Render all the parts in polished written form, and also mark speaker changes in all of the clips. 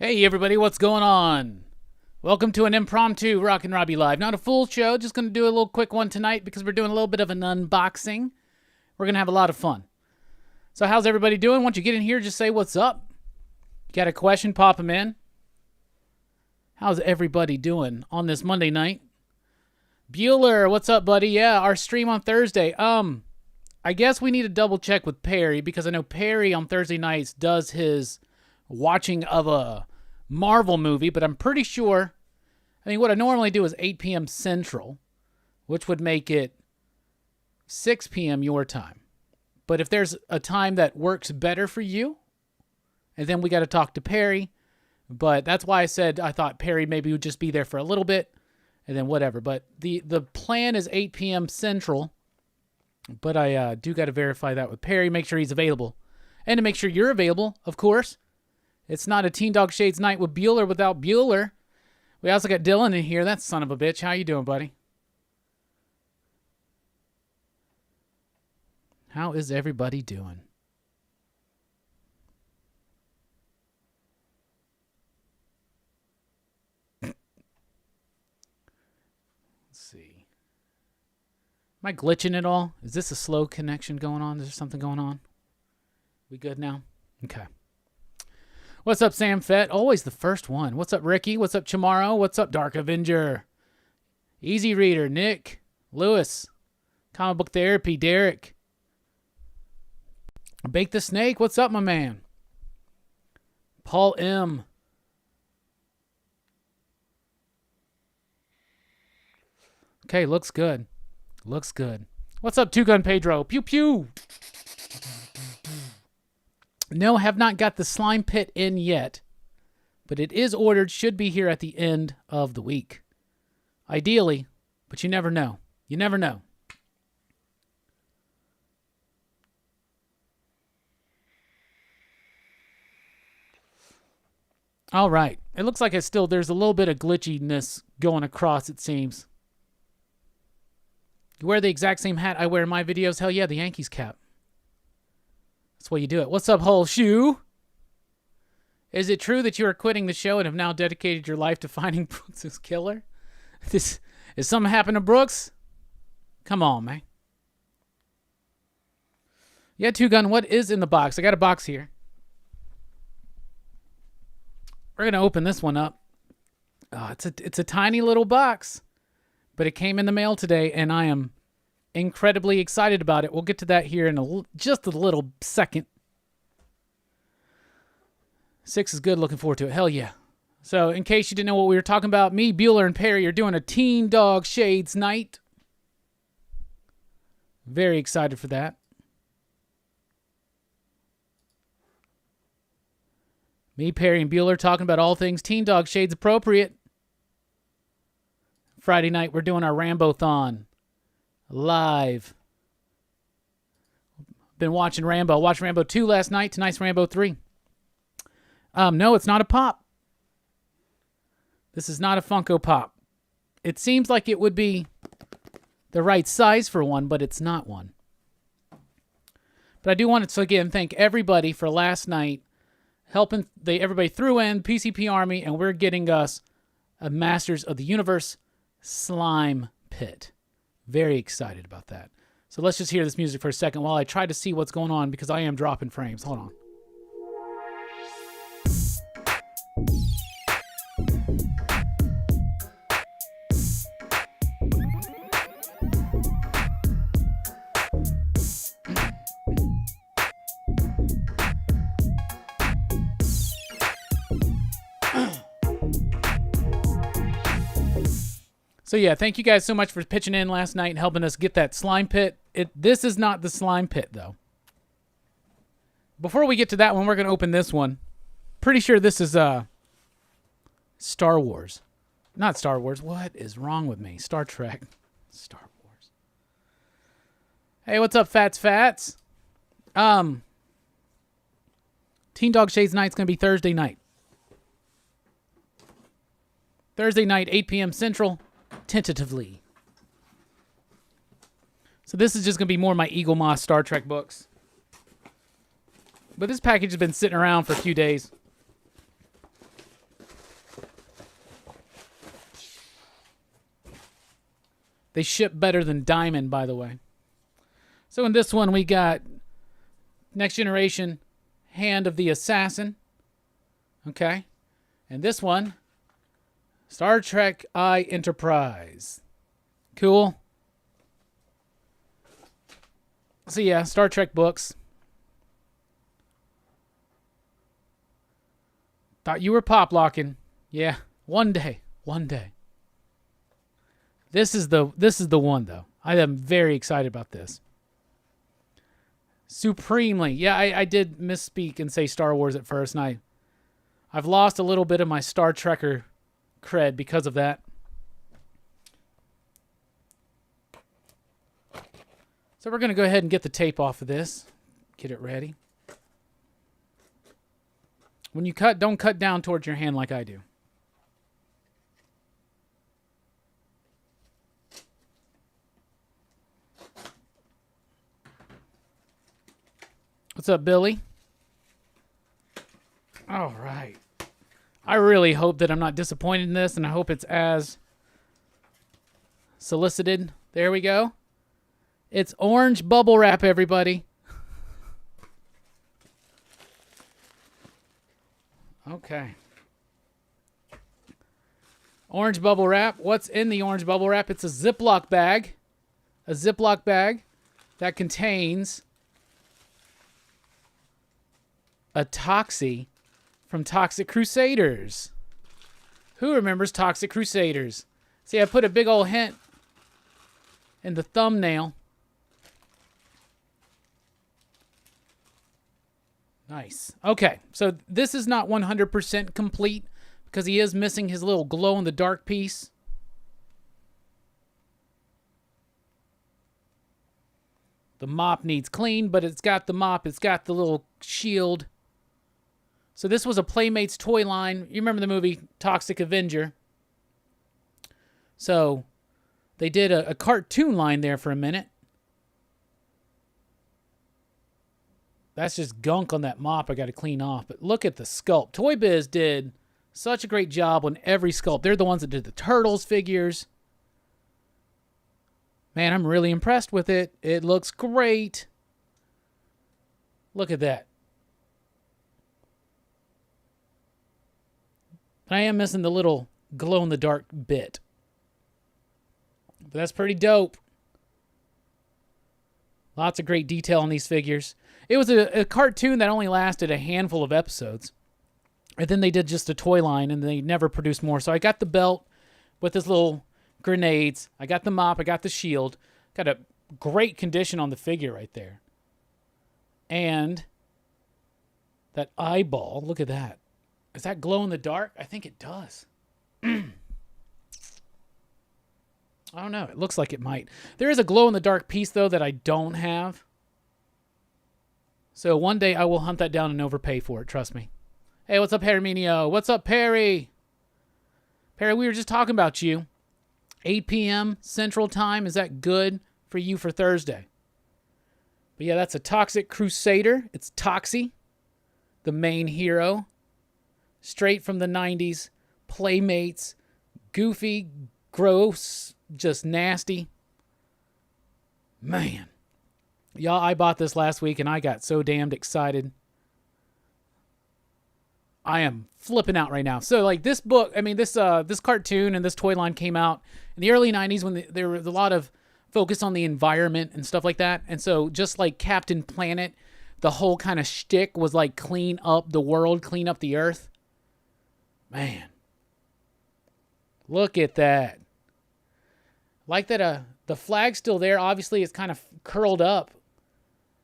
Speaker 1: Hey everybody, what's going on? Welcome to an impromptu Rockin Robbie Live. Not a full show, just going to do a little quick one tonight because we're doing a little bit of an unboxing. We're going to have a lot of fun. So how's everybody doing? Once you get in here, just say what's up. Got a question, pop them in. How's everybody doing on this Monday night? Bueller, what's up, buddy? Yeah, our stream on Thursday. I guess we need to double check with Perry because I know Perry on Thursday nights does his watching of a Marvel movie, but I'm pretty sure, I mean, what I normally do is 8 p.m. Central, which would make it 6 p.m. your time. But if there's a time that works better for you, and then we got to talk to Perry, but that's why I said I thought Perry maybe would just be there for a little bit, and then whatever. But the plan is 8 p.m. Central, but I do got to verify that with Perry, make sure he's available, and to make sure you're available, of course. It's not a Teen Dog Shades night with Bueller without Bueller. We also got Dylan in here. That son of a bitch. How you doing, buddy? How is everybody doing? Let's see. Am I glitching at all? Is this a slow connection going on? Is there something going on? We good now? Okay. What's up, Sam Fett? Always the first one. What's up, Ricky? What's up, Chamorro? What's up, Dark Avenger? Easy Reader, Nick, Lewis, Comic Book Therapy, Derek. Bake the Snake. What's up, my man? Paul M. Okay, looks good. Looks good. What's up, Two Gun Pedro? Pew pew. No, have not got the slime pit in yet, but it is ordered, should be here at the end of the week. Ideally, but you never know. You never know. All right. It looks like there's a little bit of glitchiness going across, it seems. You wear the exact same hat I wear in my videos? Hell yeah, the Yankees cap. That's the way you do it. What's up, Whole Shoe? Is it true that you are quitting the show and have now dedicated your life to finding Brooks' killer? Is something happened to Brooks? Come on, man. Yeah, Two Gun, what is in the box? I got a box here. We're going to open this one up. It's a tiny little box, but it came in the mail today, and I am incredibly excited about it. We'll get to that here in just a little second. 6 is good. Looking forward to it. Hell yeah. So in case you didn't know what we were talking about, me, Bueller, and Perry are doing a Teen Dog Shades night. Very excited for that. Me, Perry, and Bueller talking about all things Teen Dog Shades appropriate. Friday night, we're doing our Rambo-thon. Live. Been watching Rambo. Watched Rambo 2 last night. Tonight's Rambo 3. No, it's not a pop. This is not a Funko Pop. It seems like it would be the right size for one, but it's not one. But I do want to, again, thank everybody for last night helping. Everybody threw in PCP Army, and we're getting us a Masters of the Universe slime pit. Very excited about that. So let's just hear this music for a second while I try to see what's going on because I am dropping frames. Hold on. So yeah, thank you guys so much for pitching in last night and helping us get that slime pit. This is not the slime pit, though. Before we get to that one, we're going to open this one. Pretty sure this is Star Wars. Not Star Wars. What is wrong with me? Star Trek. Star Wars. Hey, what's up, Fats? Teen Dog Shades night's going to be Thursday night. Thursday night, 8 p.m. Central. Tentatively. So this is just going to be more of my Eagle Moss Star Trek books. But this package has been sitting around for a few days. They ship better than Diamond, by the way. So in this one, we got Next Generation, Hand of the Assassin. Okay. And this one, Star Trek I Enterprise. Cool. So yeah, Star Trek books. Thought you were pop locking. Yeah, one day. This is the one though. I am very excited about this. Supremely. Yeah, I did misspeak and say Star Wars at first, and I've lost a little bit of my Star Trekker cred because of that. So we're going to go ahead and get the tape off of this. Get it ready. When you cut, don't cut down towards your hand like I do. What's up, Billy? All right. I really hope that I'm not disappointed in this, and I hope it's as solicited. There we go. It's orange bubble wrap, everybody. Okay. Orange bubble wrap. What's in the orange bubble wrap? It's a Ziploc bag. A Ziploc bag that contains a Toxie from Toxic Crusaders. Who remembers Toxic Crusaders? See, I put a big old hint in the thumbnail. Nice. Okay, so this is not 100% complete because he is missing his little glow-in-the-dark piece. The mop needs clean, but it's got the mop. It's got the little shield. So this was a Playmates toy line. You remember the movie Toxic Avenger? So they did a cartoon line there for a minute. That's just gunk on that mop I got to clean off. But look at the sculpt. Toy Biz did such a great job on every sculpt. They're the ones that did the Turtles figures. Man, I'm really impressed with it. It looks great. Look at that. I am missing the little glow-in-the-dark bit. But that's pretty dope. Lots of great detail on these figures. It was a cartoon that only lasted a handful of episodes. And then they did just a toy line, and they never produced more. So I got the belt with his little grenades. I got the mop. I got the shield. Got a great condition on the figure right there. And that eyeball, look at that. Does that glow in the dark? I think it does. I don't know. It looks like it might. There is a glow-in-the-dark piece, though, that I don't have. So one day I will hunt that down and overpay for it. Trust me. Hey, what's up, Herminio? What's up, Perry? Perry, we were just talking about you. 8 p.m. Central Time. Is that good for you for Thursday? But yeah, that's a Toxic Crusader. It's Toxie, the main hero. Straight from the 90s. Playmates. Goofy, gross, just nasty. Man. Y'all, I bought this last week and I got so damned excited. I am flipping out right now. So like this book, I mean this cartoon and this toy line came out in the early 90s when there was a lot of focus on the environment and stuff like that. And so just like Captain Planet, the whole kind of shtick was like clean up the world, clean up the earth. Man. Look at that. Like that the flag's still there. Obviously, it's kind of curled up.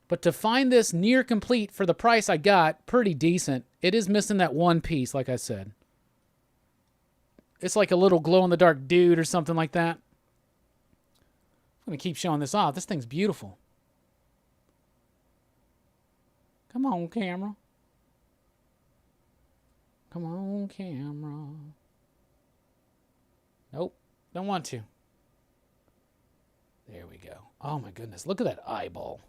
Speaker 1: But to find this near complete for the price I got, pretty decent. It is missing that one piece, like I said. It's like a little glow-in-the-dark dude or something like that. I'm going to keep showing this off. This thing's beautiful. Come on, camera. Come on, camera. Nope, don't want to. There we go. Oh my goodness, look at that eyeball.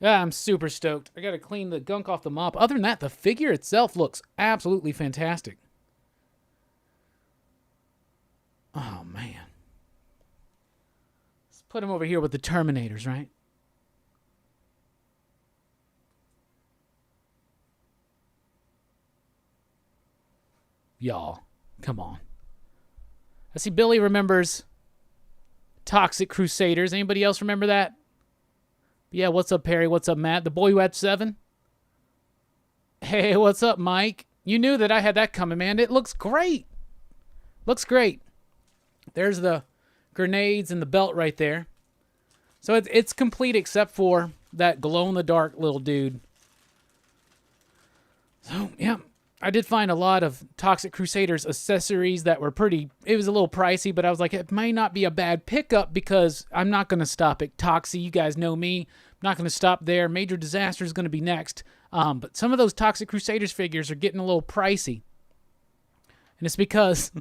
Speaker 1: Yeah, I'm super stoked. I gotta clean the gunk off the mop. Other than that, the figure itself looks absolutely fantastic. Oh man. Put him over here with the Terminators, right? Y'all, come on. I see Billy remembers Toxic Crusaders. Anybody else remember that? Yeah, what's up, Perry? What's up, Matt? The boy who had 7? Hey, what's up, Mike? You knew that I had that coming, man. It looks great. Looks great. There's the grenades and the belt right there. So it's complete except for that glow-in-the-dark little dude. So, yeah. I did find a lot of Toxic Crusaders accessories that were pretty... It was a little pricey, but I was like, it might not be a bad pickup because I'm not going to stop at Toxie. You guys know me. I'm not going to stop there. Major Disaster is going to be next. But some of those Toxic Crusaders figures are getting a little pricey. And it's because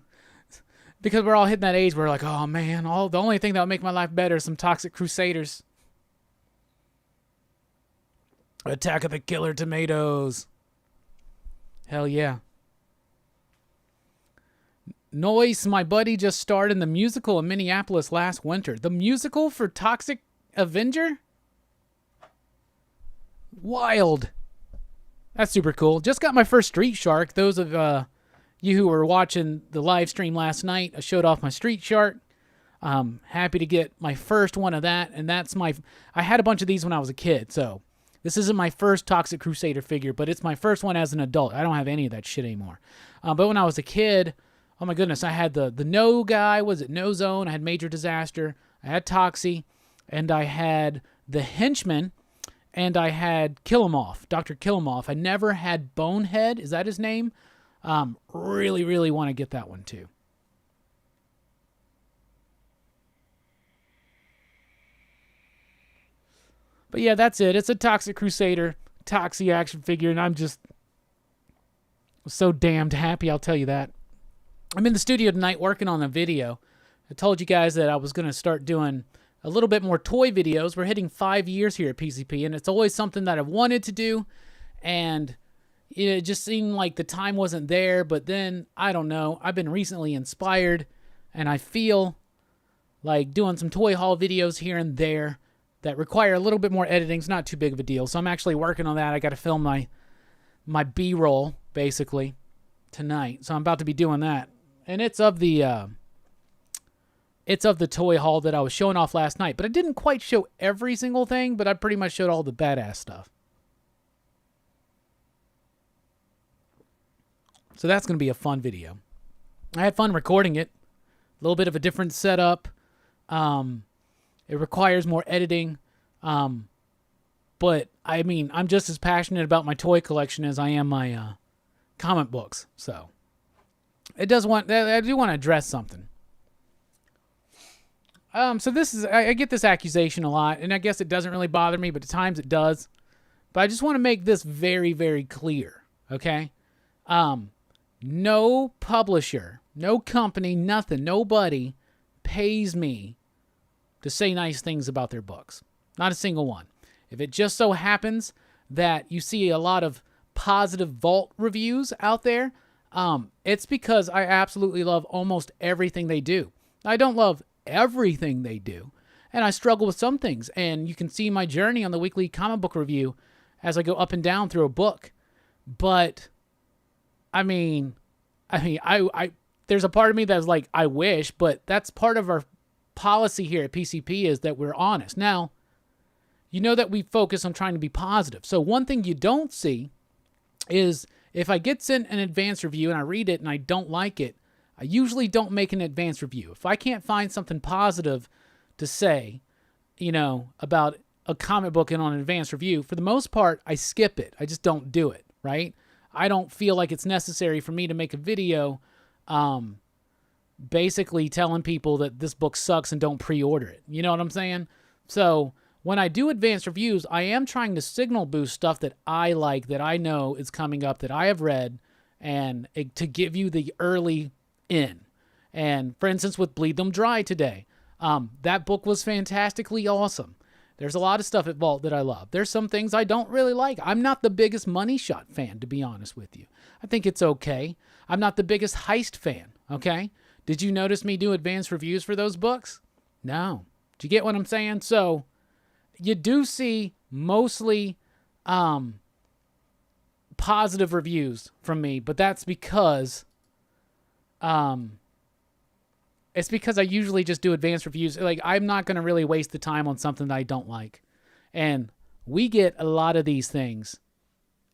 Speaker 1: we're all hitting that age where we're like, oh, man, the only thing that will make my life better is some Toxic Crusaders. Attack of the Killer Tomatoes. Hell yeah. Noise, my buddy just starred in the musical in Minneapolis last winter. The musical for Toxic Avenger? Wild. That's super cool. Just got my first Street Shark. Those of you who were watching the live stream last night, I showed off my Street Shark. Happy to get my first one of that. And that's I had a bunch of these when I was a kid, so... This isn't my first Toxic Crusader figure, but it's my first one as an adult. I don't have any of that shit anymore. But when I was a kid, oh my goodness, I had the No guy. Was it No Zone? I had Major Disaster. I had Toxie. And I had the Henchman. And I had Kill 'Em Off, Dr. Kill 'Em Off. I never had Bonehead. Is that his name? Really, really want to get that one too. But yeah, that's it. It's a Toxic Crusader, Toxie action figure, and I'm just so damned happy, I'll tell you that. I'm in the studio tonight working on a video. I told you guys that I was going to start doing a little bit more toy videos. We're hitting 5 years here at PCP, and it's always something that I've wanted to do, and it just seemed like the time wasn't there, but then, I don't know, I've been recently inspired, and I feel like doing some toy haul videos here and there that require a little bit more editing. It's not too big of a deal. So I'm actually working on that. I got to film my B-roll, basically, tonight. So I'm about to be doing that. And it's of the toy haul that I was showing off last night. But I didn't quite show every single thing, but I pretty much showed all the badass stuff. So that's going to be a fun video. I had fun recording it. A little bit of a different setup. It requires more editing, but I mean, I'm just as passionate about my toy collection as I am my comic books. So I do want to address something. So this is, I get this accusation a lot, and I guess it doesn't really bother me, but at times it does. But I just want to make this very, very clear, okay? No publisher, no company, nothing, nobody pays me to say nice things about their books. Not a single one. If it just so happens that you see a lot of positive vault reviews out there, it's because I absolutely love almost everything they do. I don't love everything they do, and I struggle with some things, and you can see my journey on the weekly comic book review as I go up and down through a book. But, I mean, there's a part of me that's like, I wish, but that's part of our policy here at PCP is that we're honest. Now, you know that we focus on trying to be positive. So one thing you don't see is if I get sent an advance review and I read it and I don't like it, I usually don't make an advance review. If I can't find something positive to say, about a comic book and on an advance review, for the most part, I skip it. I just don't do it, right? I don't feel like it's necessary for me to make a video basically telling people that this book sucks and don't pre-order it. You know what I'm saying? So when I do advanced reviews, I am trying to signal boost stuff that I like, that I know is coming up, that I have read, and to give you the early in. And for instance, with Bleed Them Dry today, that book was fantastically awesome. There's a lot of stuff at Vault that I love. There's some things I don't really like. I'm not the biggest Money Shot fan, to be honest with you. I think it's okay. I'm not the biggest Heist fan, okay? Did you notice me do advanced reviews for those books? No. Do you get what I'm saying? So you do see mostly positive reviews from me, but that's because it's because I usually just do advanced reviews. Like, I'm not going to really waste the time on something that I don't like. And we get a lot of these things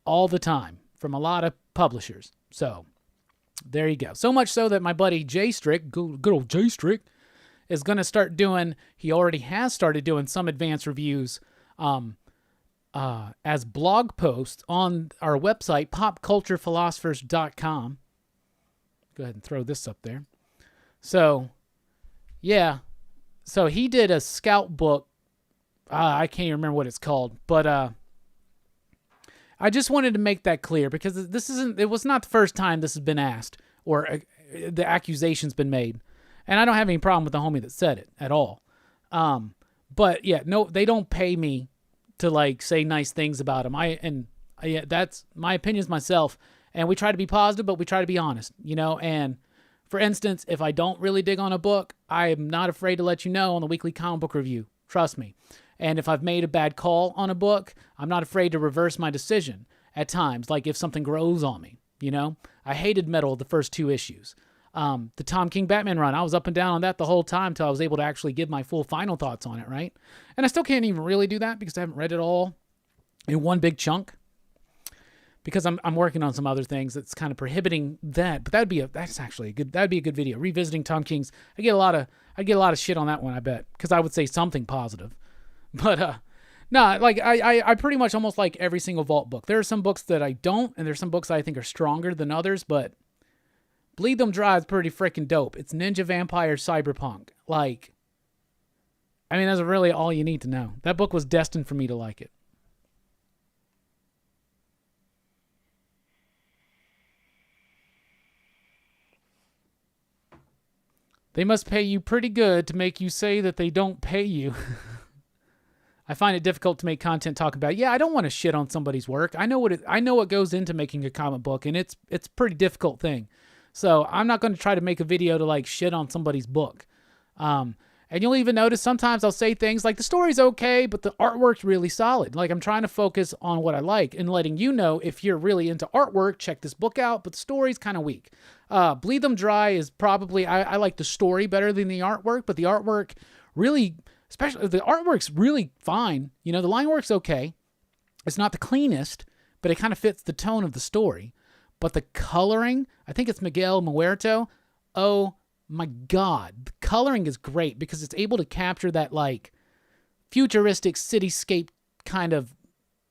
Speaker 1: all the time from a lot of publishers. So there you go. So much so that my buddy Jay Strick, good old Jay Strick, is going to start doing, he already has started doing some advanced reviews as blog posts on our website, popculturephilosophers.com. Go ahead and throw this up there. So, yeah. So he did a scout book. I can't even remember what it's called, but I just wanted to make that clear because it was not the first time this has been asked or the accusation's been made. And I don't have any problem with the homie that said it at all. But yeah, no, they don't pay me to like say nice things about him. Yeah, that's my opinions myself. And we try to be positive, but we try to be honest, you know. And for instance, if I don't really dig on a book, I am not afraid to let you know on the weekly comic book review. Trust me. And if I've made a bad call on a book, I'm not afraid to reverse my decision at times. Like if something grows on me, you know. I hated Metal the first 2 issues. The Tom King Batman run, I was up and down on that the whole time till I was able to actually give my full final thoughts on it, right? And I still can't even really do that because I haven't read it all in one big chunk. Because I'm working on some other things that's kind of prohibiting that, but that'd be a good video. Revisiting Tom King's, I'd get a lot of shit on that one, I bet, because I would say something positive. But like I pretty much almost like every single Vault book. There are some books that I don't, and there's some books I think are stronger than others, but Bleed Them Dry is pretty freaking dope. It's ninja vampire cyberpunk. Like, I mean, that's really all you need to know. That book was destined for me to like it. They must pay you pretty good to make you say that they don't pay you. I find it difficult to make content talk about. Yeah, I don't want to shit on somebody's work. I know what goes into making a comic book, and it's a pretty difficult thing. So I'm not going to try to make a video to like shit on somebody's book. And you'll even notice sometimes I'll say things like the story's okay, but the artwork's really solid. Like I'm trying to focus on what I like and letting you know if you're really into artwork, check this book out, but the story's kind of weak. Bleed Them Dry is probably, I like the story better than the artwork, but the artwork really, especially the artwork's really fine. You know, the line work's okay. It's not the cleanest, but it kind of fits the tone of the story. But the coloring, I think it's Miguel Muerto. Oh my God, the coloring is great because it's able to capture that like futuristic cityscape kind of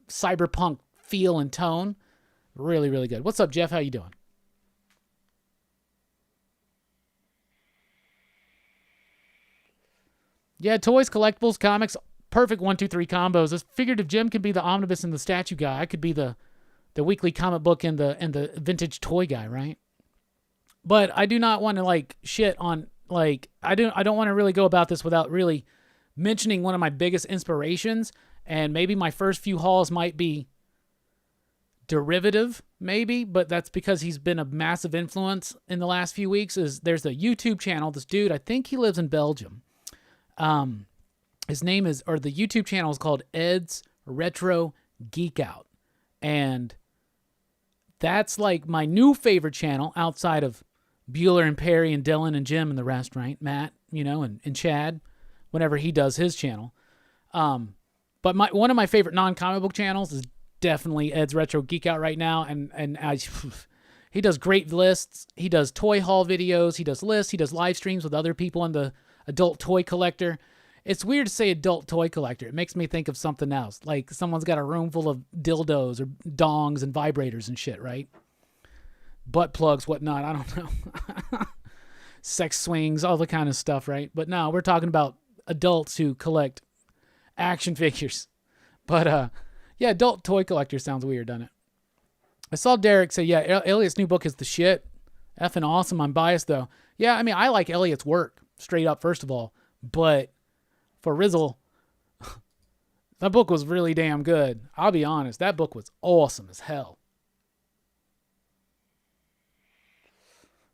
Speaker 1: cyberpunk feel and tone. Really, really good. What's up, Jeff? How you doing? Yeah, toys, collectibles, comics, perfect 1, 2, 3 combos. This figurative Jim could be the omnibus and the statue guy. I could be the weekly comic book and the vintage toy guy, right? But I do not want to like shit on like I don't want to really go about this without really mentioning one of my biggest inspirations, and maybe my first few hauls might be derivative, maybe, but that's because he's been a massive influence in the last few weeks. There's a YouTube channel, this dude, I think he lives in Belgium. His name is, or the YouTube channel is called Ed's Retro Geek Out. And that's like my new favorite channel outside of Bueller and Perry and Dylan and Jim and the rest, right? Matt, you know, and Chad, whenever he does his channel. But one of my favorite non-comic book channels is definitely Ed's Retro Geek Out right now. And he does great lists. He does toy haul videos. He does lists. He does live streams with other people in the adult toy collector. It's weird to say adult toy collector. It makes me think of something else. Like someone's got a room full of dildos or dongs and vibrators and shit, right? Butt plugs, whatnot. I don't know. Sex swings, all the kind of stuff, right? But no, we're talking about adults who collect action figures. But yeah, adult toy collector sounds weird, doesn't it? I saw Derek say, yeah, Elliot's new book is the shit. Effing awesome. I'm biased, though. Yeah, I mean, I like Elliot's work, straight up, first of all. But for Rizzle, that book was really damn good. I'll be honest. That book was awesome as hell.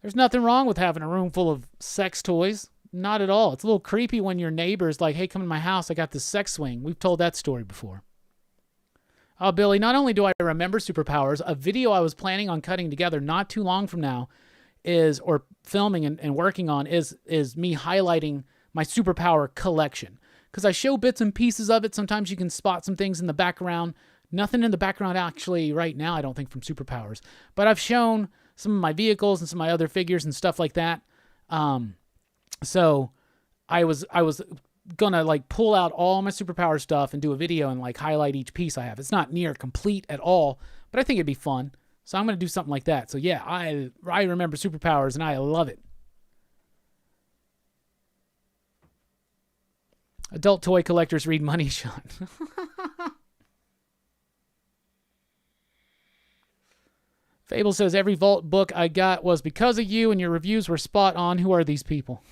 Speaker 1: There's nothing wrong with having a room full of sex toys. Not at all. It's a little creepy when your neighbor's like, hey, come to my house. I got this sex swing. We've told that story before. Oh, Billy, not only do I remember superpowers, a video I was planning on cutting together not too long from now or filming and working on is me highlighting my superpower collection. Because I show bits and pieces of it. Sometimes you can spot some things in the background. Nothing in the background actually right now, I don't think, from superpowers. But I've shown some of my vehicles and some of my other figures and stuff like that. So I was gonna like pull out all my superpower stuff and do a video and like highlight each piece I have. It's not near complete at all, but I think it'd be fun. So I'm gonna do something like that. So yeah, I remember superpowers and I love it. Adult toy collectors read Money Shot. Fable says, every Vault book I got was because of you and your reviews were spot on. Who are these people?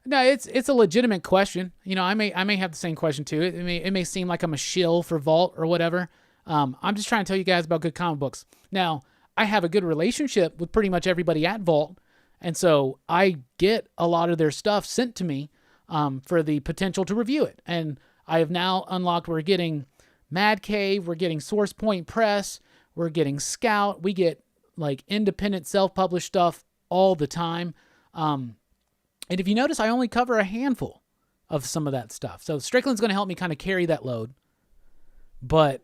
Speaker 1: No, it's a legitimate question. You know, I may have the same question too. It may seem like I'm a shill for Vault or whatever. I'm just trying to tell you guys about good comic books. Now, I have a good relationship with pretty much everybody at Vault, and so I get a lot of their stuff sent to me for the potential to review it. And I have now unlocked, we're getting Mad Cave, we're getting Source Point Press, we're getting Scout, we get like independent self-published stuff all the time. And if you notice, I only cover a handful of some of that stuff. So Strickland's going to help me kind of carry that load. But,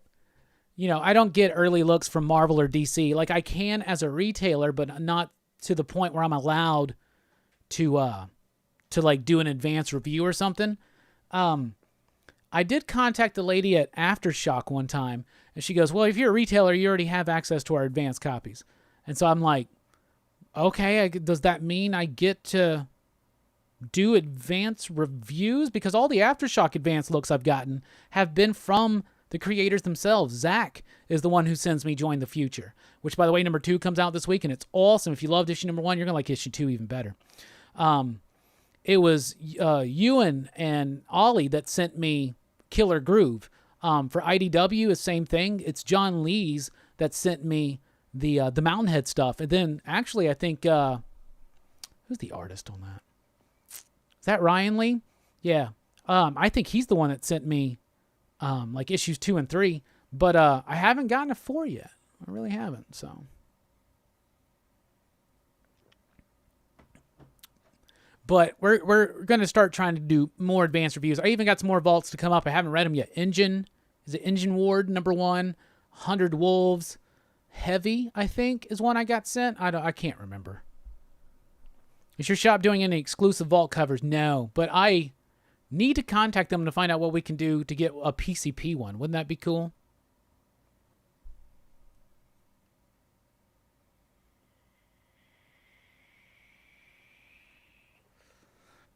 Speaker 1: you know, I don't get early looks from Marvel or DC. Like I can as a retailer, but not to the point where I'm allowed to like do an advanced review or something. I did contact the lady at Aftershock one time, and she goes, well, if you're a retailer, you already have access to our advanced copies. And so I'm like, okay, does that mean I get to do advanced reviews? Because all the Aftershock advanced looks I've gotten have been from the creators themselves. Zach is the one who sends me Join the Future, which, by the way, number 2 comes out this week, and it's awesome. If you loved issue number 1, you're going to like issue 2 even better. It was Ewan and Ollie that sent me Killer Groove. For IDW, the same thing. It's John Lees that sent me the Mountainhead stuff. And then, actually, I think, who's the artist on that? Is that Ryan Lee? Yeah. I think he's the one that sent me, like, issues 2 and 3. But I haven't gotten a 4 yet. I really haven't, so. But we're going to start trying to do more advanced reviews. I even got some more vaults to come up. I haven't read them yet. Is it Engine Ward, number 1? 100 Wolves. Heavy, I think, is one I got sent. I can't remember. Is your shop doing any exclusive vault covers? No, but I need to contact them to find out what we can do to get a PCP one. Wouldn't that be cool?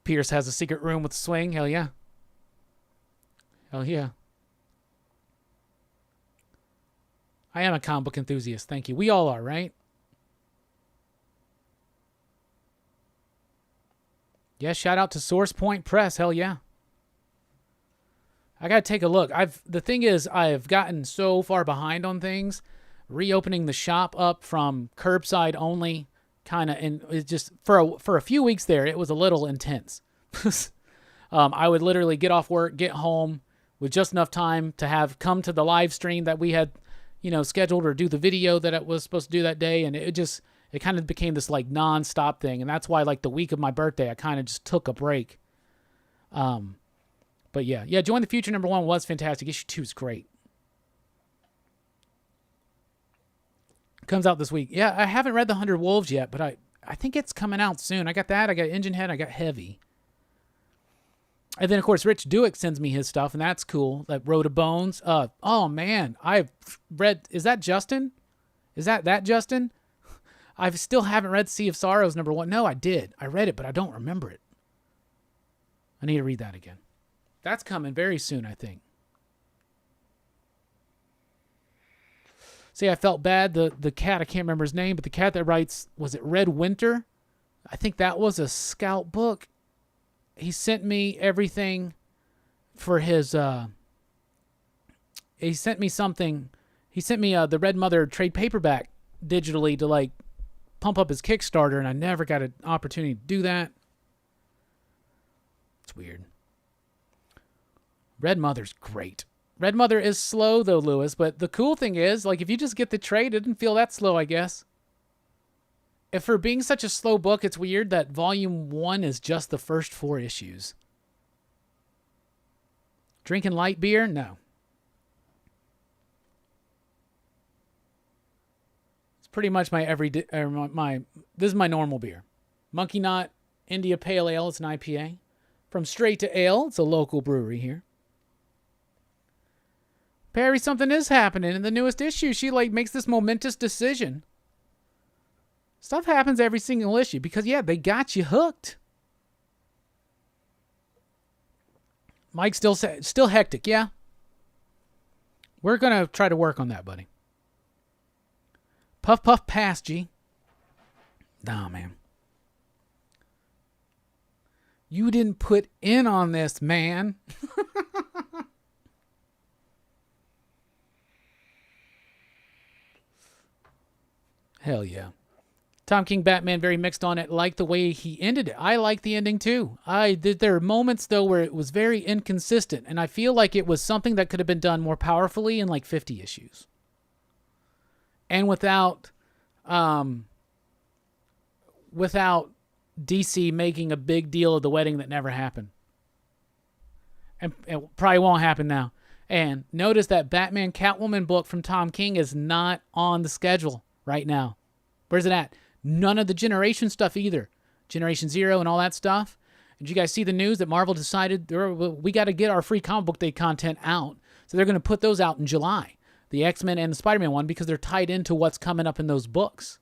Speaker 1: Pierce has a secret room with a swing. Hell yeah. Hell yeah. I am a comic book enthusiast. Thank you. We all are, right? Yeah, shout out to Source Point Press. Hell yeah. I got to take a look. The thing is, I've gotten so far behind on things. Reopening the shop up from curbside only kind of, and it just for a few weeks there, it was a little intense. I would literally get off work, get home with just enough time to have come to the live stream that we had, scheduled, or do the video that it was supposed to do that day. And it kind of became this like non-stop thing. And that's why like the week of my birthday, I kind of just took a break. But yeah, Join the Future number 1 was fantastic. Issue 2 is great. Comes out this week. Yeah, I haven't read the 100 Wolves yet, but I think it's coming out soon. I got that. I got Engine Head. I got Heavy. And then, of course, Rich Duick sends me his stuff, and that's cool. Like Road of Bones. Oh, man. I've read... Is that Justin? Is that Justin? I still haven't read Sea of Sorrows number 1. No, I did. I read it, but I don't remember it. I need to read that again. That's coming very soon, I think. See, I felt bad. The cat, I can't remember his name, but the cat that writes, was it Red Winter? I think that was a Scout book. He sent me everything for his, he sent me something. He sent me the Red Mother trade paperback digitally to like pump up his Kickstarter, and I never got an opportunity to do that. That's weird. Red Mother's great. Red Mother is slow, though, Lewis, but the cool thing is, like, if you just get the trade, it didn't feel that slow, I guess. If for being such a slow book, it's weird that Volume 1 is just the first 4 issues. Drinking light beer? No. It's pretty much my everyday, this is my normal beer. Monkey Knot India Pale Ale, it's an IPA. From Straight to Ale, it's a local brewery here. Perry, something is happening in the newest issue. She makes this momentous decision. Stuff happens every single issue because, yeah, they got you hooked. Mike's still hectic, yeah? We're going to try to work on that, buddy. Puff, puff, pass, G. Nah, man. You didn't put in on this, man. Hell yeah. Tom King Batman, very mixed on it. Like the way he ended it. I like the ending too. There are moments though where it was very inconsistent, and I feel like it was something that could have been done more powerfully in like 50 issues. And without DC making a big deal of the wedding that never happened. And it probably won't happen now. And notice that Batman Catwoman book from Tom King is not on the schedule right now. Where's it at? None of the Generation stuff either. Generation Zero and all that stuff. Did you guys see the news that Marvel decided we got to get our free comic book day content out? So they're going to put those out in July. The X-Men and the Spider-Man one, because they're tied into what's coming up in those books.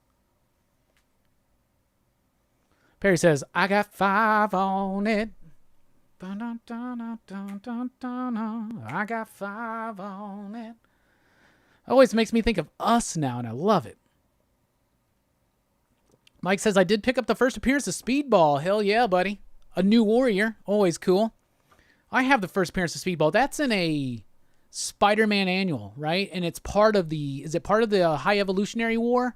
Speaker 1: Perry says, I got 5 on it. I got 5 on it. Always makes me think of Us now, and I love it. Mike says, I did pick up the first appearance of Speedball. Hell yeah, buddy. A New Warrior. Always cool. I have the first appearance of Speedball. That's in a Spider-Man annual, right? And it's part of the... Is it part of the High Evolutionary War?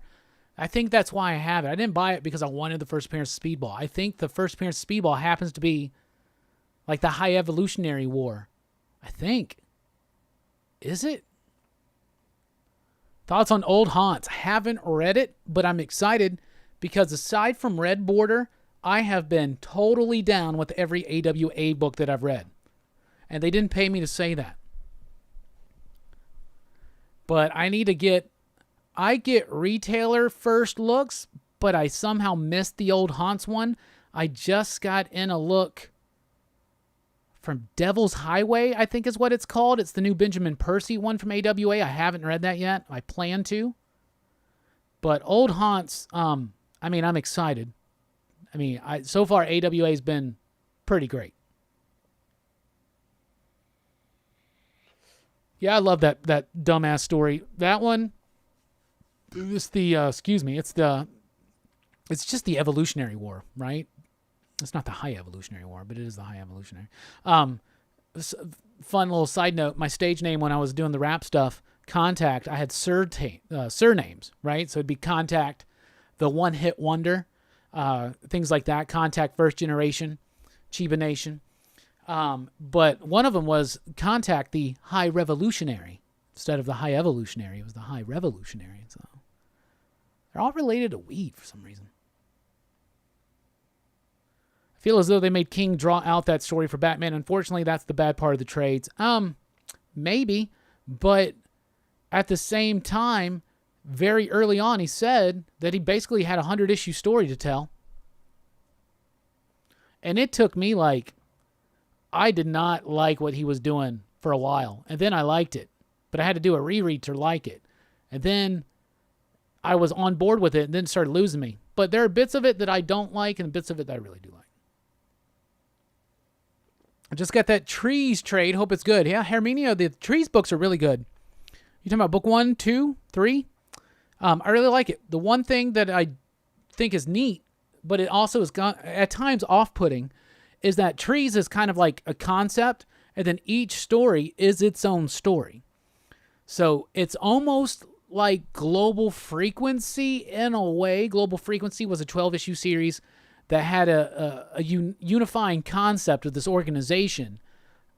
Speaker 1: I think that's why I have it. I didn't buy it because I wanted the first appearance of Speedball. I think the first appearance of Speedball happens to be like the High Evolutionary War. I think. Is it? Thoughts on Old Haunts? Haven't read it, but I'm excited because aside from Red Border, I have been totally down with every AWA book that I've read. And they didn't pay me to say that. But I need to get... I get retailer first looks, but I somehow missed the Old Haunts one. I just got in a look from Devil's Highway, I think is what it's called. It's the new Benjamin Percy one from AWA. I haven't read that yet. I plan to. But Old Haunts, I'm excited. So far AWA has been pretty great. Yeah, I love that dumbass story. That one, it's it's just the Evolutionary War, right? It's not the High Evolutionary War, but it is the High Evolutionary. Fun little side note, my stage name when I was doing the rap stuff, Contact, I had surnames, right? So it'd be Contact, the One Hit Wonder, things like that, Contact First Generation, Chiba Nation. But one of them was Contact, the High Revolutionary. Instead of the High Evolutionary, it was the High Revolutionary. So they're all related to weed for some reason. I feel as though they made King draw out that story for Batman. Unfortunately, that's the bad part of the trades. Maybe, but at the same time, very early on, he said that he basically had a 100-issue story to tell. And it took me I did not like what he was doing for a while. And then I liked it. But I had to do a reread to like it. And then I was on board with it and then it started losing me. But there are bits of it that I don't like and bits of it that I really do like. I just got that Trees trade. Hope it's good. Yeah, Herminio, the Trees books are really good. You talking about book 1, 2, 3? I really like it. The one thing that I think is neat, but it also is at times off-putting, is that Trees is kind of like a concept, and then each story is its own story. So it's almost like Global Frequency in a way. Global Frequency was a 12-issue series that had a unifying concept of this organization,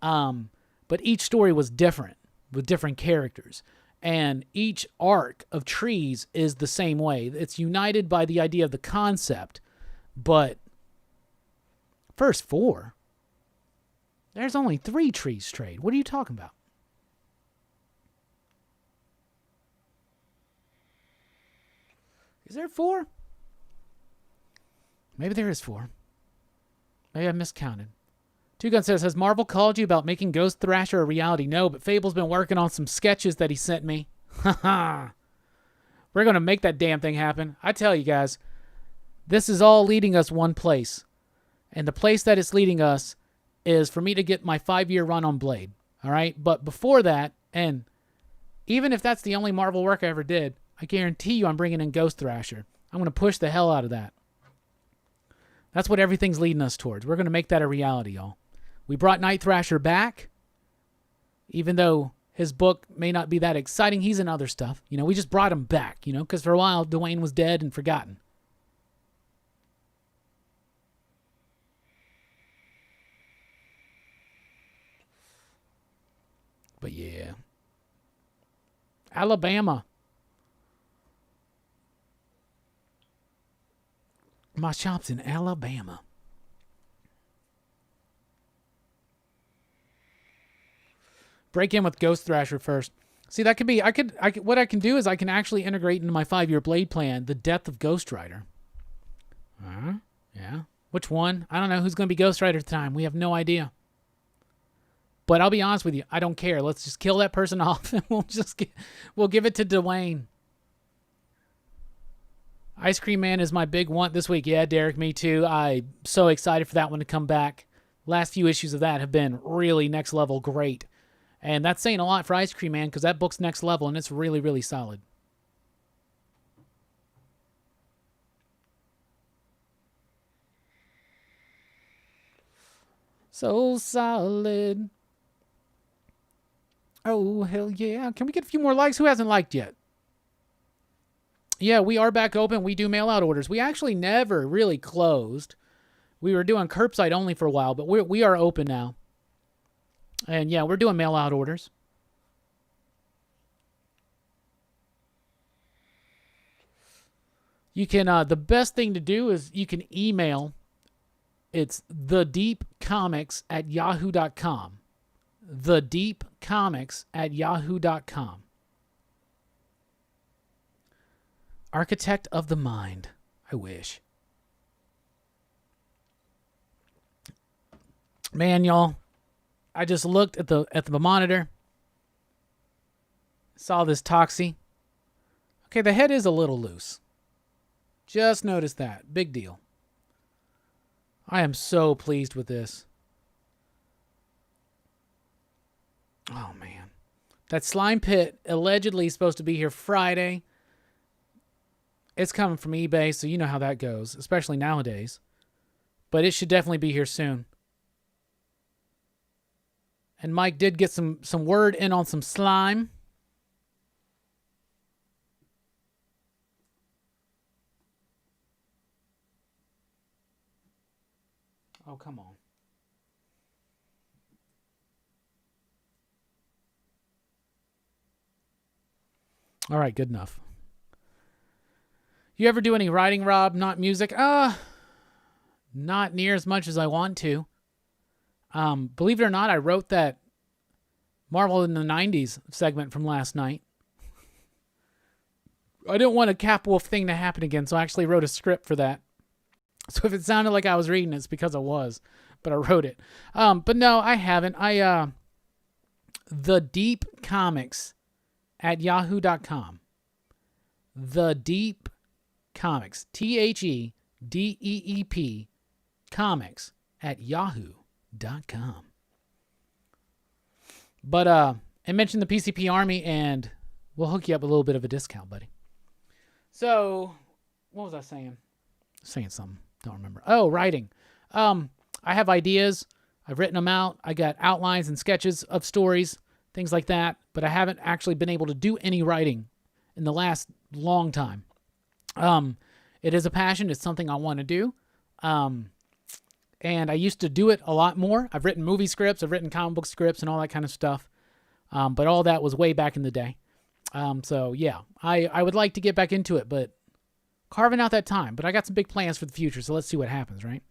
Speaker 1: but each story was different with different characters. And each arc of Trees is the same way. It's united by the idea of the concept, but first 4, there's only 3 Trees trade. What are you talking about? Is there 4? Maybe there is 4. Maybe I miscounted. Two Gun says, has Marvel called you about making Ghost Thrasher a reality? No, but Fable's been working on some sketches that he sent me. Haha. We're going to make that damn thing happen. I tell you guys, this is all leading us one place. And the place that it's leading us is for me to get my 5-year run on Blade. All right? But before that, and even if that's the only Marvel work I ever did, I guarantee you I'm bringing in Ghost Thrasher. I'm going to push the hell out of that. That's what everything's leading us towards. We're going to make that a reality, y'all. We brought Night Thrasher back. Even though his book may not be that exciting, he's in other stuff. You know, we just brought him back, you know, because for a while, Dwayne was dead and forgotten. But yeah. Alabama. My shop's in Alabama. Break in with Ghost Thrasher first. See, that could be, what I can do is I can actually integrate into my 5-year Blade plan the death of Ghost Rider. Yeah. Which one? I don't know who's going to be Ghost Rider at the time. We have no idea. But I'll be honest with you, I don't care. Let's just kill that person off and we'll give it to Dwayne. Ice Cream Man is my big want this week. Yeah, Derek, me too. I'm so excited for that one to come back. Last few issues of that have been really next level great. And that's saying a lot for Ice Cream Man because that book's next level and it's really, really solid. So solid. Oh, hell yeah. Can we get a few more likes? Who hasn't liked yet? Yeah, we are back open. We do mail-out orders. We actually never really closed. We were doing curbside only for a while, but we are open now. And yeah, we're doing mail-out orders. You can, the best thing to do is you can email. It's thedeepcomics@yahoo.com. thedeepcomics@yahoo.com. Architect of the mind. I wish. Man, y'all, I just looked at the monitor. Saw this Toxie. Okay, the head is a little loose. Just noticed that. Big deal. I am so pleased with this. Oh, man. That slime pit allegedly is supposed to be here Friday. It's coming from eBay, so you know how that goes, especially nowadays. But it should definitely be here soon. And Mike did get some word in on some slime. Oh, come on. All right, good enough. You ever do any writing, Rob? Not music? Not near as much as I want to. Believe it or not, I wrote that Marvel in the 90s segment from last night. I didn't want a Capwolf thing to happen again, so I actually wrote a script for that. So if it sounded like I was reading it, it's because I was, but I wrote it. But no, I haven't. The Deep Comics at yahoo.com. The Deep Comics. TheDeep Comics at yahoo.com. But I mentioned the PCP Army, and we'll hook you up with a little bit of a discount, buddy. So, what was I saying? Saying something. Don't remember. Oh, writing. I have ideas. I've written them out. I got outlines and sketches of stories, things like that. But I haven't actually been able to do any writing in the last long time. It is a passion. It's something I want to do. And I used to do it a lot more. I've written movie scripts, I've written comic book scripts and all that kind of stuff. But all that was way back in the day. So yeah, I would like to get back into it, but carving out that time. But I got some big plans for the future, so let's see what happens, right?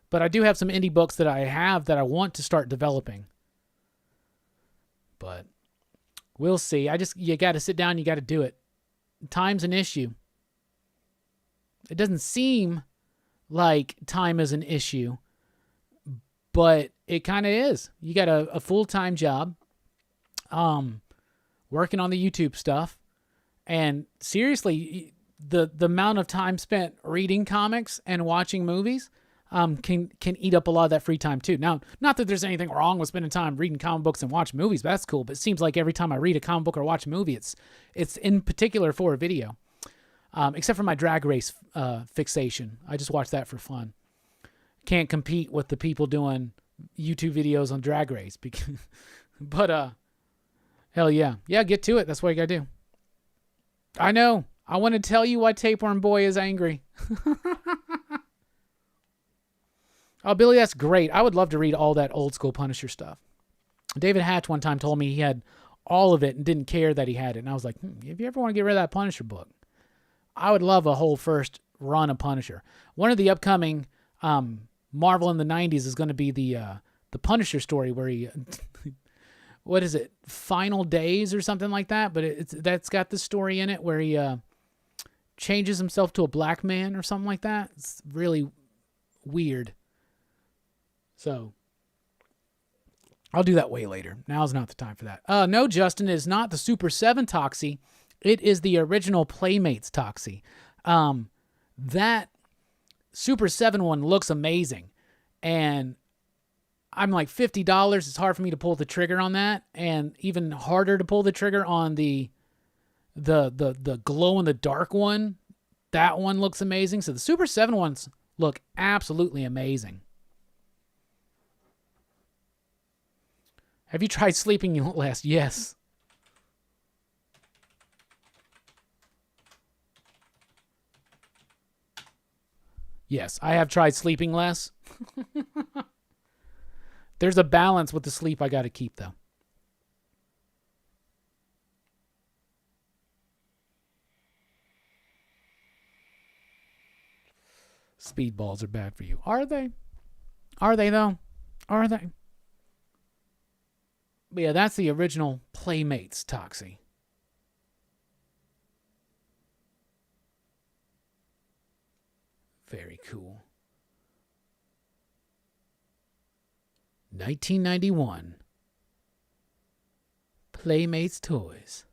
Speaker 1: But I do have some indie books that I want to start developing. But we'll see. You got to sit down, you got to do it. Time's an issue. It doesn't seem like time is an issue, but it kind of is. You got a full-time job, working on the YouTube stuff, and seriously, the amount of time spent reading comics and watching movies can eat up a lot of that free time too. Now, not that there's anything wrong with spending time reading comic books and watching movies, but that's cool. But it seems like every time I read a comic book or watch a movie, it's in particular for a video. Except for my drag race fixation. I just watch that for fun. Can't compete with the people doing YouTube videos on drag race. But hell yeah. Yeah, get to it. That's what you gotta do. I know. I want to tell you why Tapeworm Boy is angry. Oh, Billy, that's great. I would love to read all that old school Punisher stuff. David Hatch one time told me he had all of it and didn't care that he had it. And I was like, if you ever want to get rid of that Punisher book, I would love a whole first run of Punisher. One of the upcoming Marvel in the 90s is going to be the Punisher story where he, what is it, Final Days or something like that? But that's got the story in it where he changes himself to a black man or something like that. It's really weird. So I'll do that way later. Now's not the time for that. No, Justin, it is not the Super 7 Toxie. It is the original Playmates Toxie. That Super 7 one looks amazing. And I'm like $50. It's hard for me to pull the trigger on that. And even harder to pull the trigger on the glow-in-the-dark one. That one looks amazing. So the Super 7 ones look absolutely amazing. Have you tried sleeping less? Yes. Yes, I have tried sleeping less. There's a balance with the sleep I got to keep, though. Speedballs are bad for you. Are they? Are they, though? Are they? But yeah, that's the original Playmates Toxie. Very cool. 1991. Playmates Toys.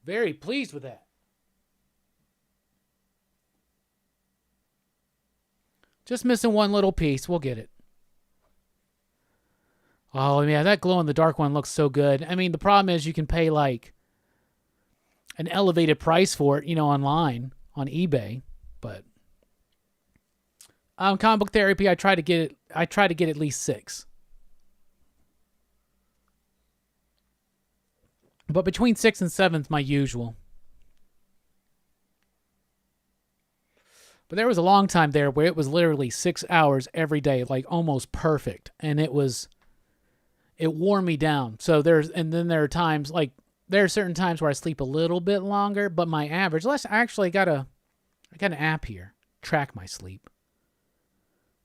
Speaker 1: Very pleased with that. Just missing one little piece. We'll get it. Oh, yeah, that glow-in-the-dark one looks so good. I mean, the problem is you can pay, like, an elevated price for it, online on eBay. But Comic Book Therapy, I try to get at least 6. But between 6 and 7 is my usual. But there was a long time there where it was literally 6 hours every day, like almost perfect. And it wore me down. So then there are times, like, there are certain times where I sleep a little bit longer, but my average, I got an app here, track my sleep.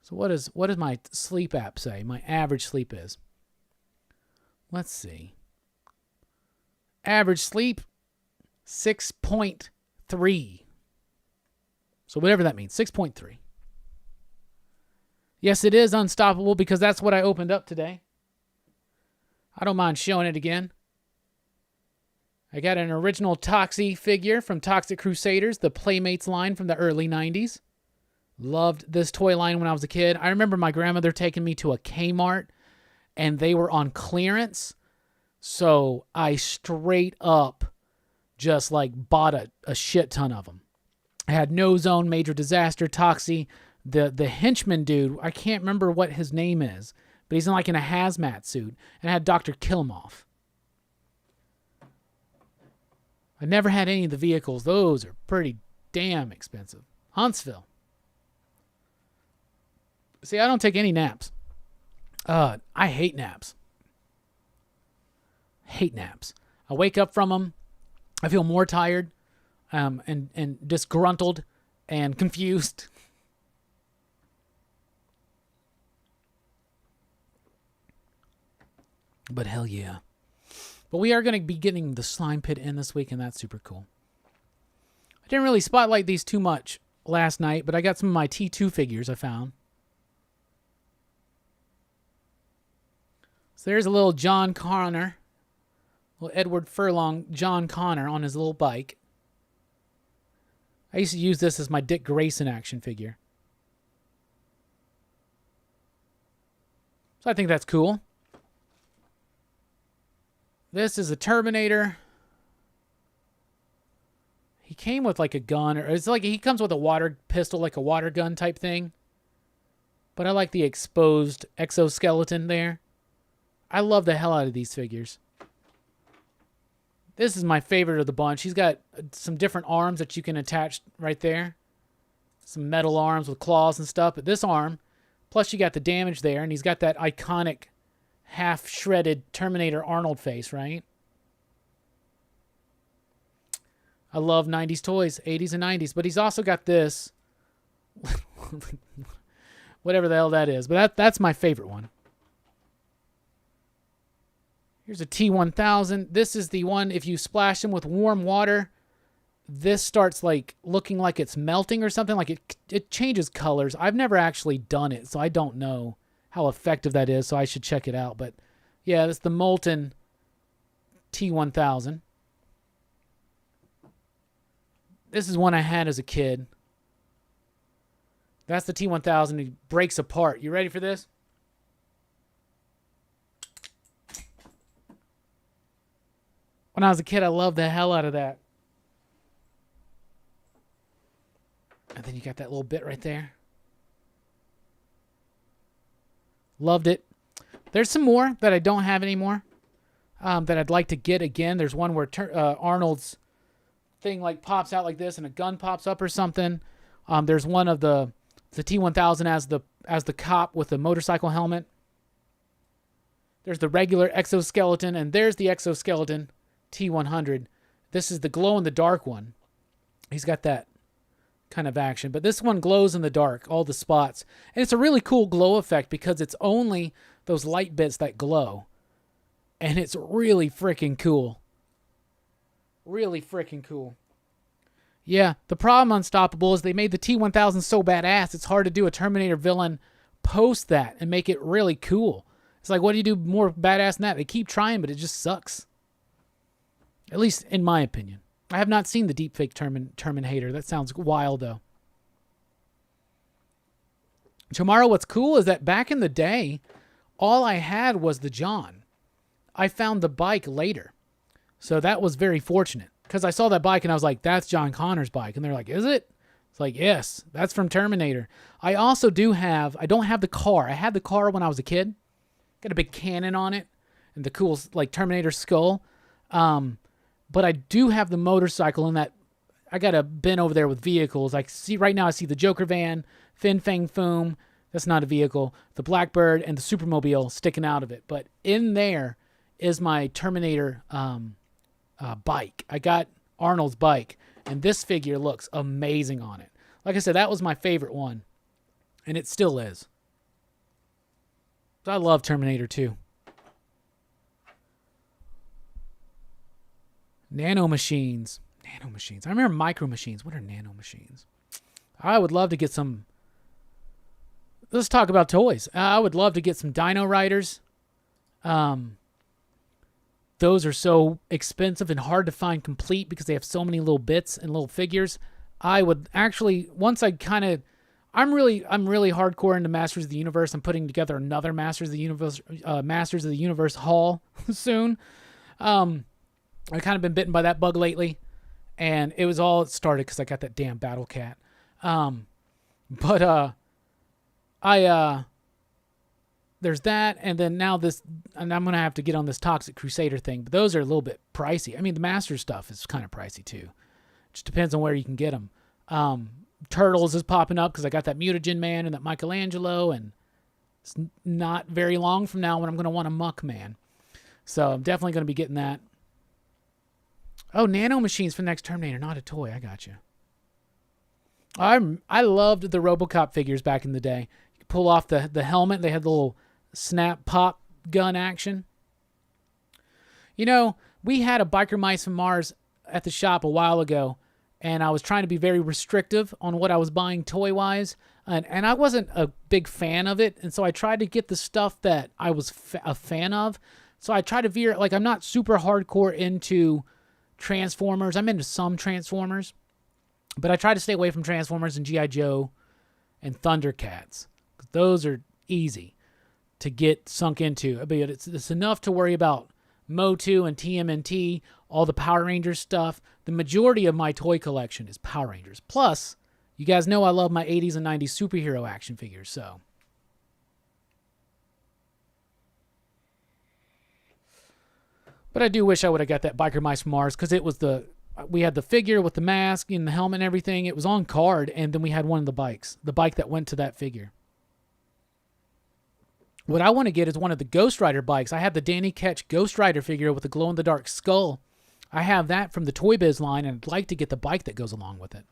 Speaker 1: So what does my sleep app say my average sleep is? Let's see. Average sleep, 6.3. So whatever that means, 6.3. Yes, it is unstoppable because that's what I opened up today. I don't mind showing it again. I got an original Toxie figure from Toxic Crusaders, the Playmates line from the early 90s. Loved this toy line when I was a kid. I remember my grandmother taking me to a Kmart, and they were on clearance. So I straight up just like bought a shit ton of them. I had No Zone, Major Disaster, Toxie, the henchman dude. I can't remember what his name is, but he's in a hazmat suit, and I had Dr. Killmoff. I never had any of the vehicles. Those are pretty damn expensive. Huntsville. See, I don't take any naps. I hate naps. Hate naps. I wake up from them. I feel more tired, and disgruntled and confused. But hell yeah. But we are going to be getting the slime pit in this week, and that's super cool. I didn't really spotlight these too much last night, but I got some of my T2 figures I found. So there's a little John Connor, little Edward Furlong John Connor on his little bike. I used to use this as my Dick Grayson action figure. So I think that's cool. This is a Terminator. He came with like a gun, or it's like he comes with a water pistol, like a water gun type thing. But I like the exposed exoskeleton there. I love the hell out of these figures. This is my favorite of the bunch. He's got some different arms that you can attach right there. Some metal arms with claws and stuff. But this arm, plus you got the damage there, and he's got that iconic half-shredded Terminator Arnold face, right? I love 90s toys, 80s and 90s. But he's also got this. Whatever the hell that is. But that's my favorite one. Here's a T1000. This is the one, if you splash them with warm water, this starts like looking like it's melting or something. Like it changes colors. I've never actually done it, so I don't know how effective that is, so I should check it out. But yeah, that's the molten T1000. This is one I had as a kid. That's the T1000. He breaks apart. You ready for this? When I was a kid, I loved the hell out of that. And then you got that little bit right there. Loved it. There's some more that I don't have anymore that I'd like to get again. There's one where Arnold's thing like pops out like this and a gun pops up or something. There's one of the T1000 as the cop with the motorcycle helmet. There's the regular exoskeleton, and there's the exoskeleton T100. This is the glow-in-the-dark one. He's got that kind of action. But this one glows in the dark, all the spots. And it's a really cool glow effect because it's only those light bits that glow. And it's really freaking cool. Really freaking cool. Yeah, the problem, Unstoppable, is they made the T1000 so badass, it's hard to do a Terminator villain post that and make it really cool. It's like, what do you do more badass than that? They keep trying, but it just sucks. At least in my opinion. I have not seen the deepfake Terminator. That sounds wild, though. Tomorrow, what's cool is that back in the day, all I had was the John. I found the bike later. So that was very fortunate. Because I saw that bike and I was like, that's John Connor's bike. And they're like, is it? It's like, yes, that's from Terminator. I also don't have the car. I had the car when I was a kid. Got a big cannon on it. And the cool, like, Terminator skull. But I do have the motorcycle in that. I got a bin over there with vehicles. I see right now I see the Joker van, Fin Fang Foom. That's not a vehicle. The Blackbird and the Supermobile sticking out of it. But in there is my Terminator bike. I got Arnold's bike. And this figure looks amazing on it. Like I said, that was my favorite one. And it still is. I love Terminator 2. Nano machines. I remember micro machines. What are nano machines? I would love to get some. Let's talk about toys. I would love to get some Dino Riders. Those are so expensive and hard to find complete because they have so many little bits and little figures. I would actually, once I kind of, I'm really hardcore into Masters of the Universe. I'm putting together another Masters of the Universe haul soon. I've kind of been bitten by that bug lately, and it was all started because I got that damn Battle Cat. There's that, and then now this, and I'm going to have to get on this Toxic Crusader thing, but those are a little bit pricey. I mean, the Master stuff is kind of pricey too. It just depends on where you can get them. Turtles is popping up because I got that Mutagen Man and that Michelangelo, and it's not very long from now when I'm going to want a Muck Man. So I'm definitely going to be getting that. Oh, nano machines for the next Terminator, not a toy. I got you. I loved the RoboCop figures back in the day. You could pull off the helmet. They had the little snap pop gun action. You know, we had a Biker Mice from Mars at the shop a while ago, and I was trying to be very restrictive on what I was buying toy-wise, and I wasn't a big fan of it, and so I tried to get the stuff that I was a fan of. So I tried to veer, like, I'm not super hardcore into Transformers. I'm into some Transformers, but I try to stay away from Transformers and G.I. Joe and Thundercats. Those are easy to get sunk into. I mean, it's enough to worry about Motu and TMNT, all the Power Rangers stuff. The majority of my toy collection is Power Rangers. Plus, you guys know I love my 80s and 90s superhero action figures, so. But I do wish I would have got that Biker Mice from Mars, because it was we had the figure with the mask and the helmet and everything. It was on card, and then we had one of the bikes, the bike that went to that figure. What I want to get is one of the Ghost Rider bikes. I have the Danny Ketch Ghost Rider figure with the glow-in-the-dark skull. I have that from the Toy Biz line, and I'd like to get the bike that goes along with it.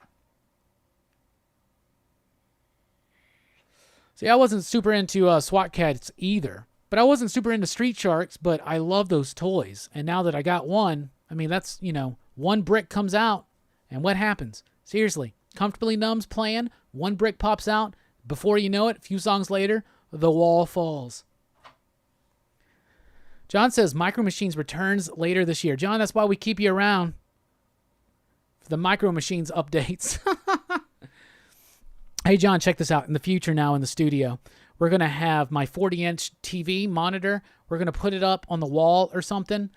Speaker 1: See, I wasn't super into SWAT Cats either. But I wasn't super into Street Sharks, but I love those toys. And now that I got one, I mean, that's, you know, one brick comes out, and what happens? Seriously, Comfortably Numb's playing, one brick pops out. Before you know it, a few songs later, the wall falls. John says Micro Machines returns later this year. John, that's why we keep you around for the Micro Machines updates. Hey, John, check this out. In the future now in the studio, we're going to have my 40-inch TV monitor. We're going to put it up on the wall or something,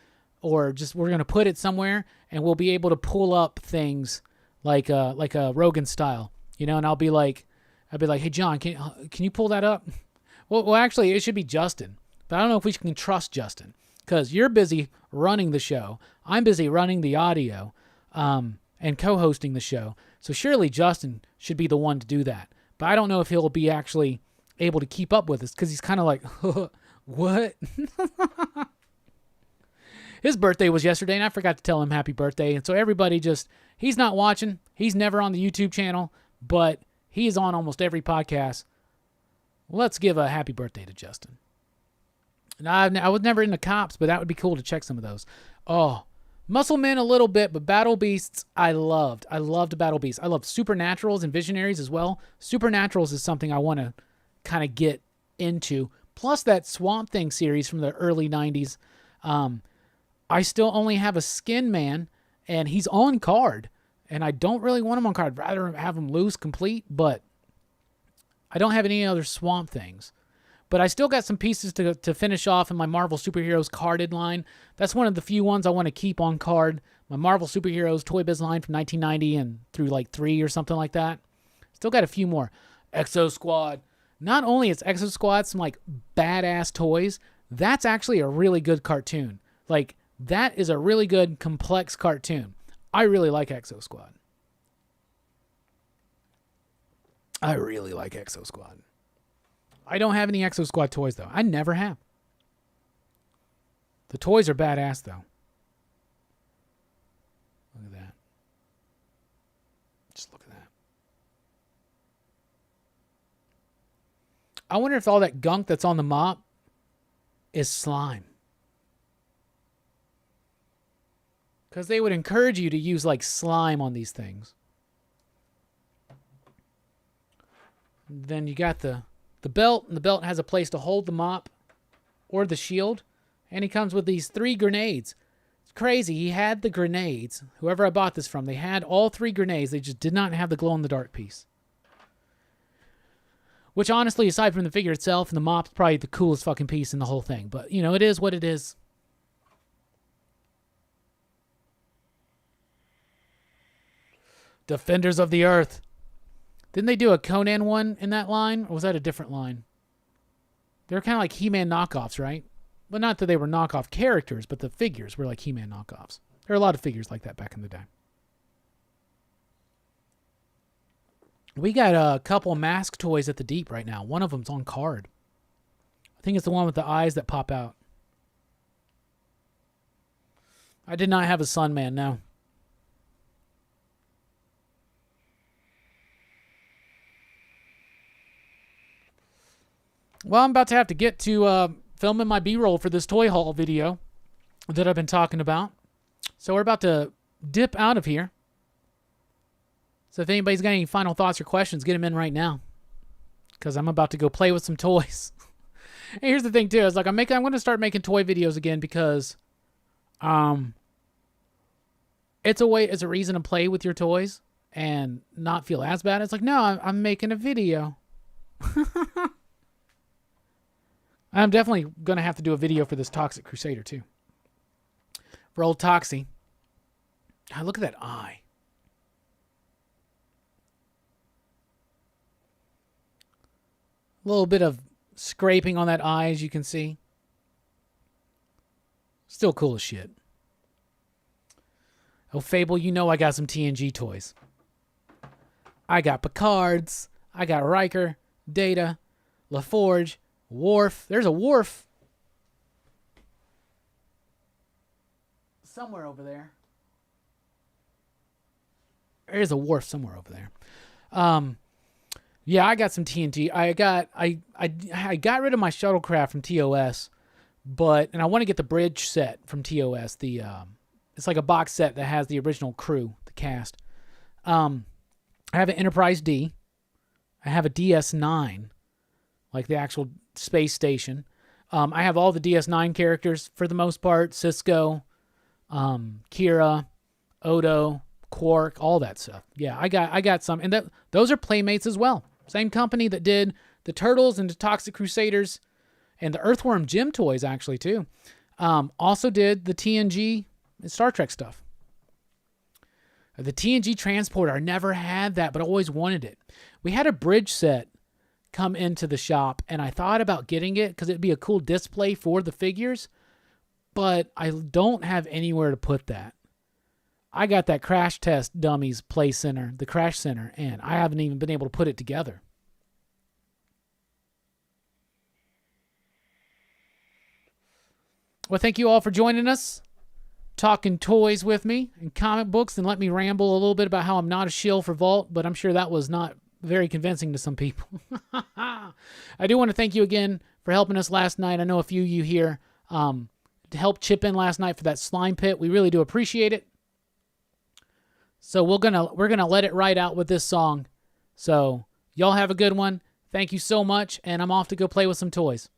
Speaker 1: or just we're going to put it somewhere, and we'll be able to pull up things like a Rogan style, you know. And I'll be like, hey, John, can you pull that up? Well, actually, it should be Justin, but I don't know if we can trust Justin, because you're busy running the show. I'm busy running the audio and co-hosting the show. So surely Justin should be the one to do that. But I don't know if he'll be actually able to keep up with us, because he's kind of like, what? His birthday was yesterday, and I forgot to tell him happy birthday. And so everybody he's not watching. He's never on the YouTube channel, but he's on almost every podcast. Let's give a happy birthday to Justin. And I was never into cops, but that would be cool to check some of those. Oh, Muscle Men a little bit, but Battle Beasts I loved. I loved Battle Beasts. I loved Supernaturals and Visionaries as well. Supernaturals is something I want to kind of get into. Plus that Swamp Thing series from the early 90s. I still only have a Skin Man, and he's on card. And I don't really want him on card. I'd rather have him loose complete, but I don't have any other Swamp Things. But I still got some pieces to finish off in my Marvel Superheroes carded line. That's one of the few ones I want to keep on card. My Marvel Superheroes Toy Biz line from 1990 and through like 3 or something like that. Still got a few more. Exo Squad. Not only is Exo Squad some like badass toys, that's actually a really good cartoon. Like, that is a really good complex cartoon. I really like Exo Squad. I really like Exo Squad. I don't have any Exo Squad toys, though. I never have. The toys are badass, though. Look at that. Just look at that. I wonder if all that gunk that's on the mop is slime. Because they would encourage you to use, like, slime on these things. Then you got the belt, and the belt has a place to hold the mop or the shield, and he comes with these 3 grenades. It's crazy. He had the grenades. Whoever I bought this from, they had all 3 grenades. They just did not have the glow-in-the-dark piece. Which, honestly, aside from the figure itself, and the mop's probably the coolest fucking piece in the whole thing. But, you know, it is what it is. Defenders of the Earth. Didn't they do a Conan one in that line? Or was that a different line? They were kind of like He-Man knockoffs, right? Well, not that they were knockoff characters, but the figures were like He-Man knockoffs. There are a lot of figures like that back in the day. We got a couple mask toys at the Deep right now. One of them's on card. I think it's the one with the eyes that pop out. I did not have a Sunman, no. Well, I'm about to have to get to filming my B-roll for this toy haul video that I've been talking about. So we're about to dip out of here. So if anybody's got any final thoughts or questions, get them in right now. Because I'm about to go play with some toys. And here's the thing too, is like I'm going to start making toy videos again because it's a reason to play with your toys and not feel as bad. It's like, no, I'm making a video. I'm definitely going to have to do a video for this Toxic Crusader too. For old Toxie. God, look at that eye. A little bit of scraping on that eye, as you can see. Still cool as shit. Oh, Fable, you know I got some TNG toys. I got Picards. I got Riker, Data, LaForge, Worf. There's a Worf. Somewhere over there. There's a Worf somewhere over there. Yeah, I got some TNG. I got rid of my shuttlecraft from TOS, and I want to get the bridge set from TOS. It's like a box set that has the original crew, the cast. I have an Enterprise D. I have a DS9, like the actual space station. I have all the DS9 characters for the most part. Cisco, Kira, Odo, Quark, all that stuff. Yeah, I got some, and those are Playmates as well. Same company that did the Turtles and the Toxic Crusaders, and the Earthworm Gym toys actually too. Also did the TNG and Star Trek stuff. The TNG transporter, I never had that, but I always wanted it. We had a bridge set come into the shop, and I thought about getting it because it'd be a cool display for the figures, but I don't have anywhere to put that. I got that Crash Test Dummies Play Center, the Crash Center, and I haven't even been able to put it together. Well, thank you all for joining us, talking toys with me and comic books, and let me ramble a little bit about how I'm not a shill for Vault, but I'm sure that was not very convincing to some people. I do want to thank you again for helping us last night. I know a few of you here helped chip in last night for that slime pit. We really do appreciate it. So we're gonna let it ride out with this song. So y'all have a good one. Thank you so much, and I'm off to go play with some toys.